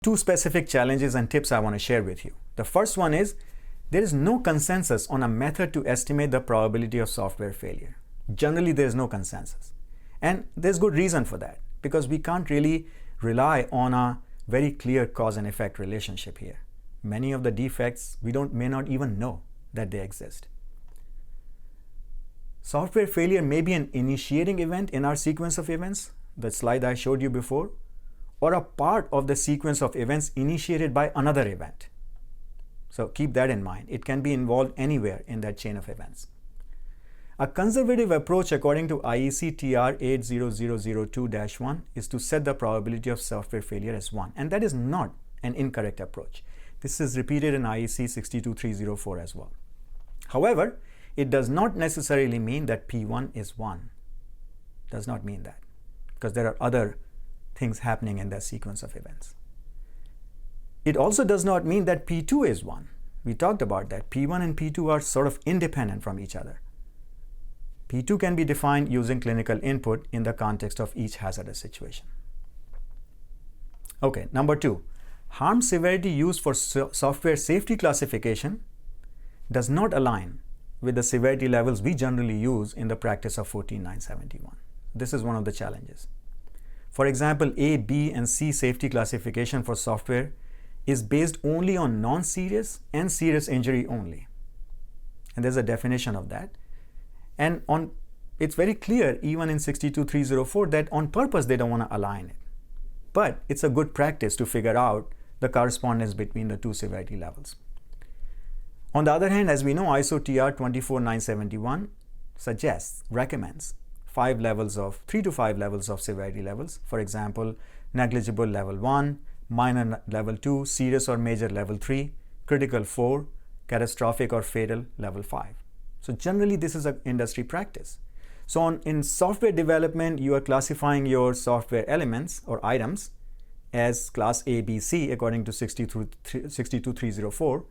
Two specific challenges and tips I want to share with you. The first one is there is no consensus on a method to estimate the probability of software failure. Generally, there is no consensus. And there's good reason for that, because we can't really rely on a very clear cause and effect relationship here. Many of the defects we may not even know that they exist. Software failure may be an initiating event in our sequence of events, the slide I showed you before, or a part of the sequence of events initiated by another event. So keep that in mind. It can be involved anywhere in that chain of events. A conservative approach according to IEC TR 80002-1 is to set the probability of software failure as 1. And that is not an incorrect approach. This is repeated in IEC 62304 as well. However, it does not necessarily mean that P1 is 1. Does not mean that, because there are other things happening in that sequence of events. It also does not mean that P2 is 1. We talked about that. P1 and P2 are sort of independent from each other. P2 can be defined using clinical input in the context of each hazardous situation. Okay, number 2. Harm severity used for software safety classification does not align with the severity levels we generally use in the practice of 14971. This is one of the challenges. For example, A, B, and C safety classification for software is based only on non-serious and serious injury only. And there's a definition of that. And it's very clear, even in 62304, that on purpose they don't want to align it. But it's a good practice to figure out the correspondence between the two severity levels. On the other hand, as we know, ISO TR 24971 recommends 3 to 5 levels of severity levels. For example, negligible level 1, minor level 2, serious or major level 3, critical 4, catastrophic or fatal level 5. So generally, this is an industry practice. So in software development, you are classifying your software elements or items as class A, B, C according to 62304.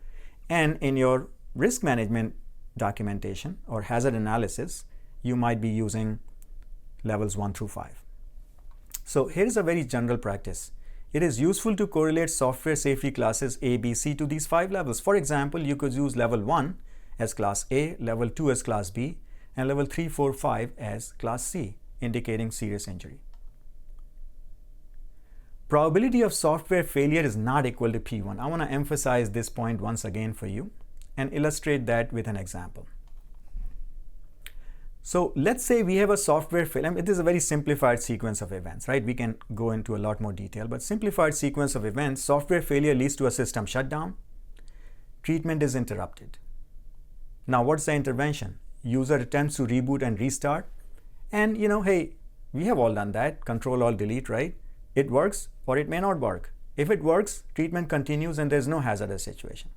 And in your risk management documentation or hazard analysis, you might be using levels 1 through 5. So here's a very general practice. It is useful to correlate software safety classes A, B, C to these 5 levels. For example, you could use level 1 as class A, level 2 as class B, and level 3, 4, 5 as class C, indicating serious injury. Probability of software failure is not equal to P1. I want to emphasize this point once again for you and illustrate that with an example. So let's say we have a software failure. It is a very simplified sequence of events, right? We can go into a lot more detail, but simplified sequence of events, software failure leads to a system shutdown. Treatment is interrupted. Now, what's the intervention? User attempts to reboot and restart. And hey, we have all done that. Control, Alt, Delete, right? It works or it may not work. If it works, treatment continues and there's no hazardous situation.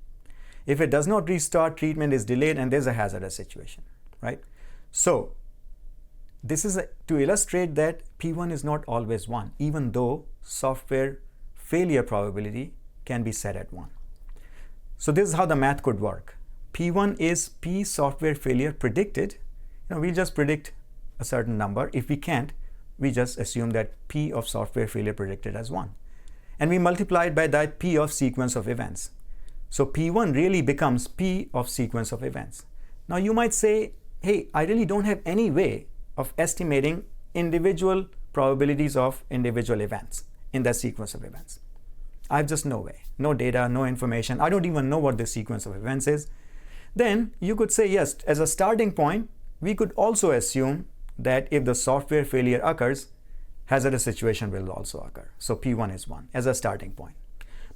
If it does not restart, treatment is delayed and there's a hazardous situation, right? So this is to illustrate that P1 is not always 1, even though software failure probability can be set at 1. So this is how the math could work. P1 is P software failure predicted. We just predict a certain number. If we can't, we just assume that P of software failure predicted as 1. And we multiply it by that P of sequence of events. So P1 really becomes P of sequence of events. Now you might say, hey, I really don't have any way of estimating individual probabilities of individual events in that sequence of events. I have just no way, no data, no information. I don't even know what the sequence of events is. Then you could say, yes, as a starting point, we could also assume that if the software failure occurs, hazardous situation will also occur. So P1 is 1 as a starting point.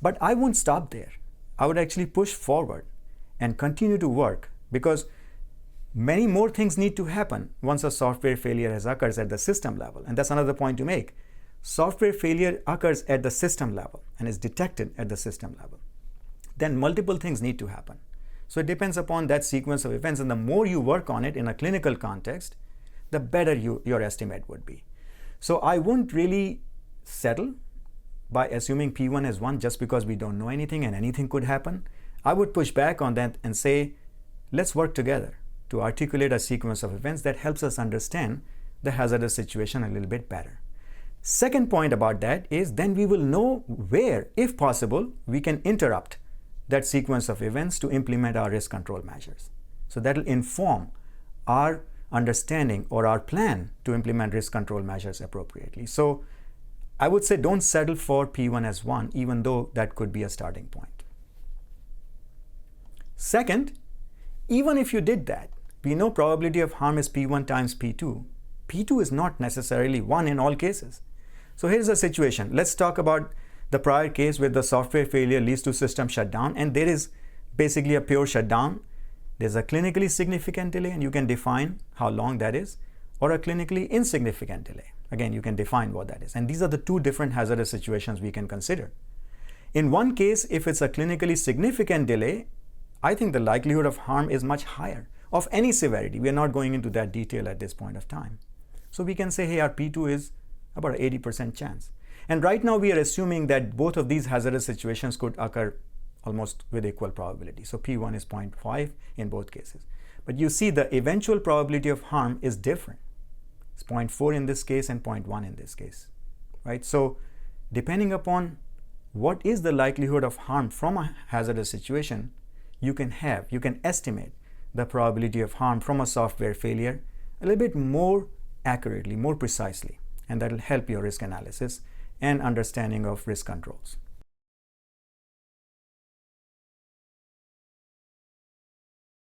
But I won't stop there. I would actually push forward and continue to work, because many more things need to happen once a software failure occurs at the system level. And that's another point to make. Software failure occurs at the system level and is detected at the system level. Then multiple things need to happen. So it depends upon that sequence of events, and the more you work on it in a clinical context, the better your estimate would be. So I wouldn't really settle by assuming P1 is 1 just because we don't know anything and anything could happen. I would push back on that and say, let's work together to articulate a sequence of events that helps us understand the hazardous situation a little bit better. Second point about that is then we will know where, if possible, we can interrupt that sequence of events to implement our risk control measures. So that will inform our understanding or our plan to implement risk control measures appropriately. So I would say don't settle for P1 as 1, even though that could be a starting point. Second, even if you did that, we know probability of harm is P1 times P2. P2 is not necessarily 1 in all cases. So here's the situation. Let's talk about the prior case where the software failure leads to system shutdown, and there is basically a pure shutdown. There's a clinically significant delay, and you can define how long that is, or a clinically insignificant delay. Again, you can define what that is. And these are the two different hazardous situations we can consider. In one case, if it's a clinically significant delay, I think the likelihood of harm is much higher of any severity. We are not going into that detail at this point of time. So we can say, hey, our P2 is about an 80% chance. And right now we are assuming that both of these hazardous situations could occur almost with equal probability. So P1 is 0.5 in both cases. But you see the eventual probability of harm is different. It's 0.4 in this case and 0.1 in this case, right? So depending upon what is the likelihood of harm from a hazardous situation, you can estimate the probability of harm from a software failure a little bit more accurately, more precisely, and that will help your risk analysis and understanding of risk controls.